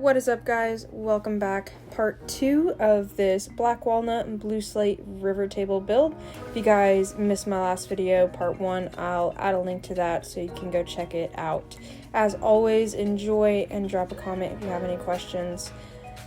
What is up, guys? Welcome back. Part 2 of this black walnut and blue slate river table build. If you guys missed my last video, part 1, I'll add a link to that so you can go check it out. As always, enjoy and drop a comment if you have any questions.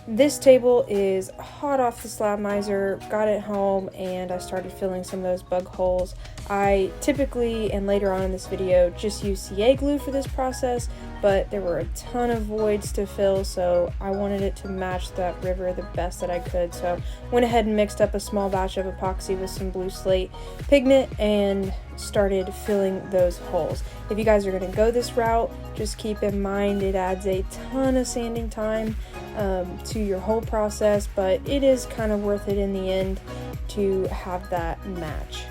This table is hot off the slab miser, got it home, and I started filling some of those bug holes. I typically, and later on in this video, just use CA glue for this process, but there were a ton of voids to fill, so I wanted it to match that river the best that I could. So went ahead and mixed up a small batch of epoxy with some blue slate pigment and started filling those holes. If you guys are going to go this route, just keep in mind it adds a ton of sanding time to your whole process, but it is kind of worth it in the end to have that match.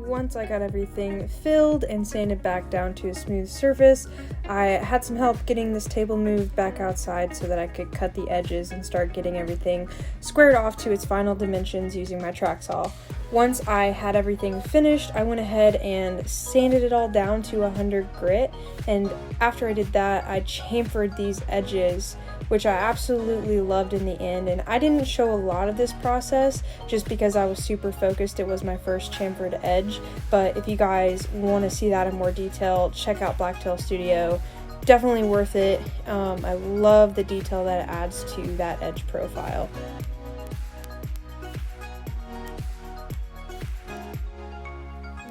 Once I got everything filled and sanded back down to a smooth surface, I had some help getting this table moved back outside so that I could cut the edges and start getting everything squared off to its final dimensions using my track saw. Once I had everything finished, I went ahead and sanded it all down to 100 grit, and after I did that, I chamfered these edges, which I absolutely loved in the end. And I didn't show a lot of this process just because I was super focused. It was my first chamfered edge, but if you guys want to see that in more detail, check out Blacktail Studio. Definitely worth it. I love the detail that it adds to that edge profile.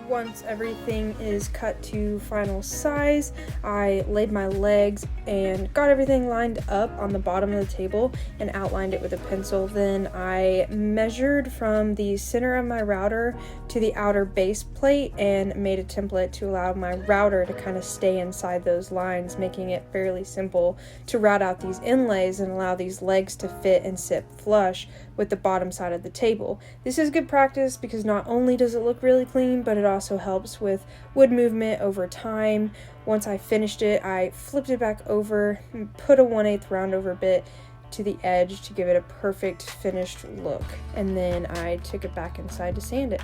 Once everything is cut to final size, I laid my legs and got everything lined up on the bottom of the table and outlined it with a pencil. Then I measured from the center of my router to the outer base plate and made a template to allow my router to kind of stay inside those lines, making it fairly simple to route out these inlays and allow these legs to fit and sit flush with the bottom side of the table. This is good practice because not only does it look really clean, but it also helps with wood movement over time. Once I finished it, I flipped it back over and put a 1/8 round over bit to the edge to give it a perfect finished look. And then I took it back inside to sand it.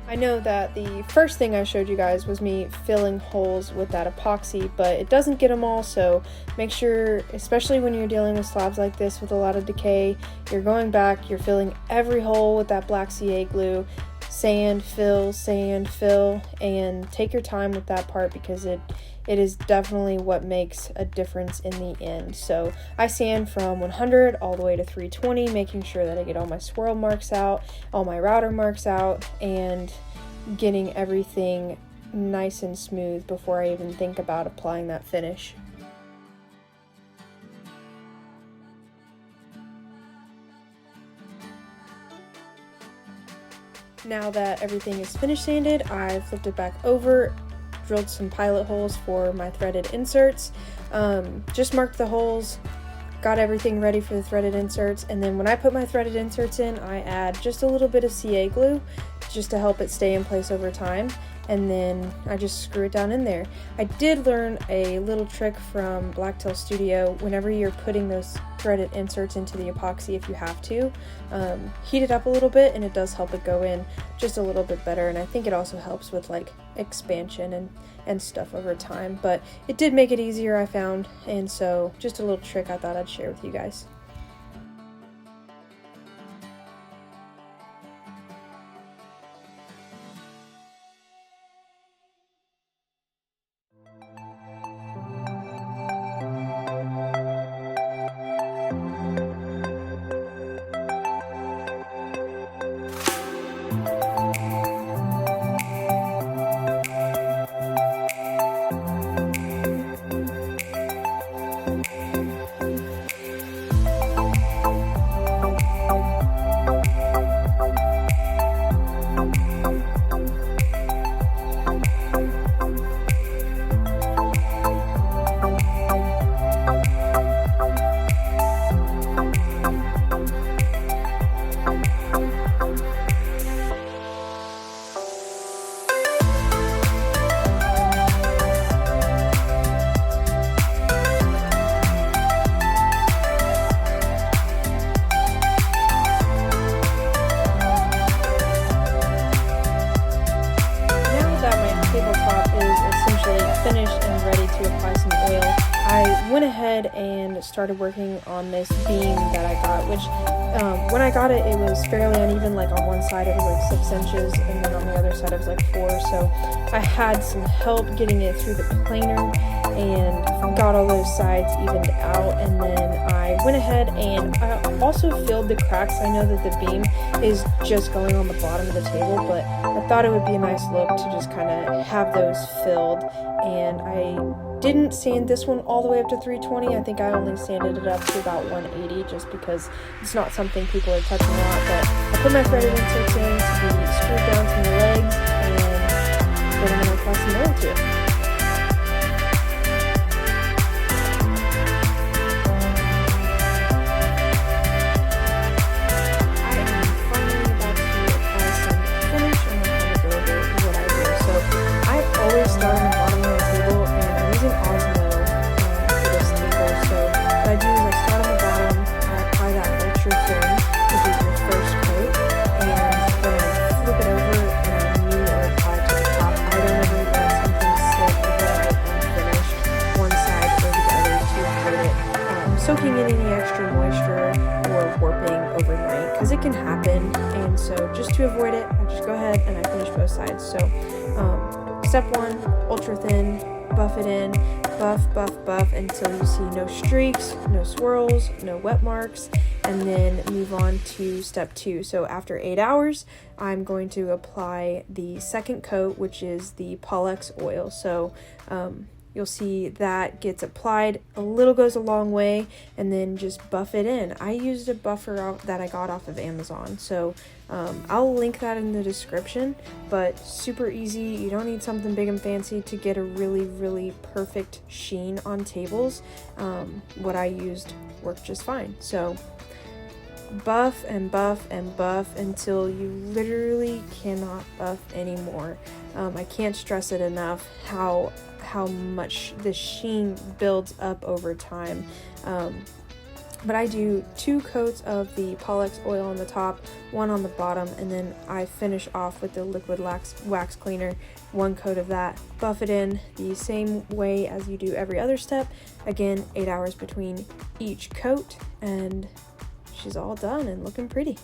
I know that the first thing I showed you guys was me filling holes with that epoxy, but it doesn't get them all, so make sure, especially when you're dealing with slabs like this with a lot of decay, you're going back, you're filling every hole with that black CA glue, sand, fill, and take your time with that part because it is definitely what makes a difference in the end. So I sand from 100 all the way to 320, making sure that I get all my swirl marks out, all my router marks out, and getting everything nice and smooth before I even think about applying that finish. Now that everything is finished sanded, I flipped it back over, drilled some pilot holes for my threaded inserts, just marked the holes, got everything ready for the threaded inserts, and then when I put my threaded inserts in, I add just a little bit of CA glue just to help it stay in place over time, and then I just screw it down in there. I did learn a little trick from Blacktail Studio. Whenever you're putting those threaded inserts into the epoxy, if you have to, heat it up a little bit, and it does help it go in just a little bit better. And I think it also helps with like expansion and stuff over time, but it did make it easier, I found, and so just a little trick I thought I'd share with you guys. finished and ready to apply some oil, I went ahead and started working on this beam that I got, which when I got it, it was fairly uneven. Like on one side it was like 6 inches, and then on the other side it was like 4, so I had some help getting it through the planer and got all those sides evened out. And then I went ahead and I also filled the cracks. I know that the beam is just going on the bottom of the table, but I thought it would be a nice look to just kind of have those filled. And I didn't sand this one all the way up to 320. I think I only sanded it up to about 180 just because it's not something people are touching a lot. But I put my threaded inserts in to be screwed down to the legs, and then I'm going to apply some oil to it. Soaking in any extra moisture or warping overnight, because it can happen. And so just to avoid it, I just go ahead and I finish both sides. So step 1, ultra thin, buff it in, buff until you see no streaks, no swirls, no wet marks, and then move on to step 2. So after 8 hours, I'm going to apply the second coat, which is the Epoxy oil. So you'll see that gets applied, a little goes a long way, and then just buff it in. I used a buffer that I got off of Amazon, so I'll link that in the description, but super easy. You don't need something big and fancy to get a really perfect sheen on tables. What I used worked just fine. So buff and buff and buff until you literally cannot buff anymore. I can't stress it enough how much the sheen builds up over time. But I do 2 coats of the Epoxy oil on the top, 1 on the bottom, and then I finish off with the liquid wax cleaner, 1 coat of that. Buff it in the same way as you do every other step. Again, 8 hours between each coat, and she's all done and looking pretty.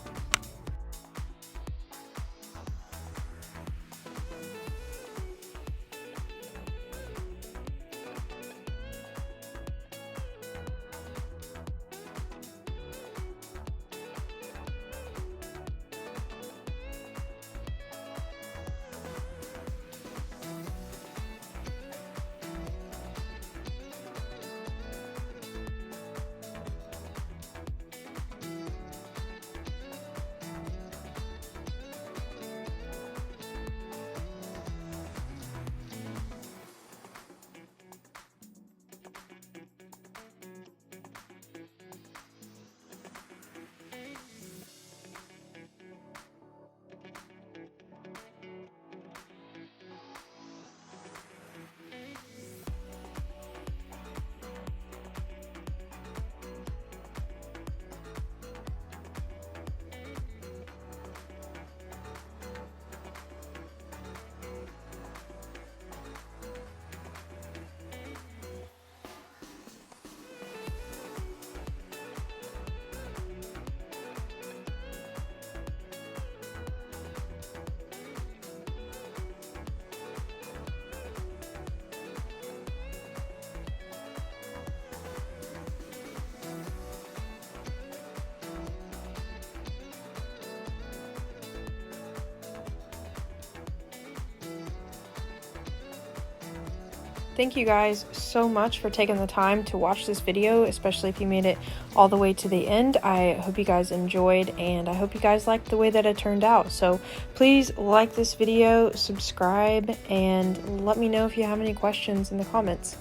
Thank you guys so much for taking the time to watch this video, especially if you made it all the way to the end. I hope you guys enjoyed, and I hope you guys liked the way that it turned out. So please like this video, subscribe, and let me know if you have any questions in the comments.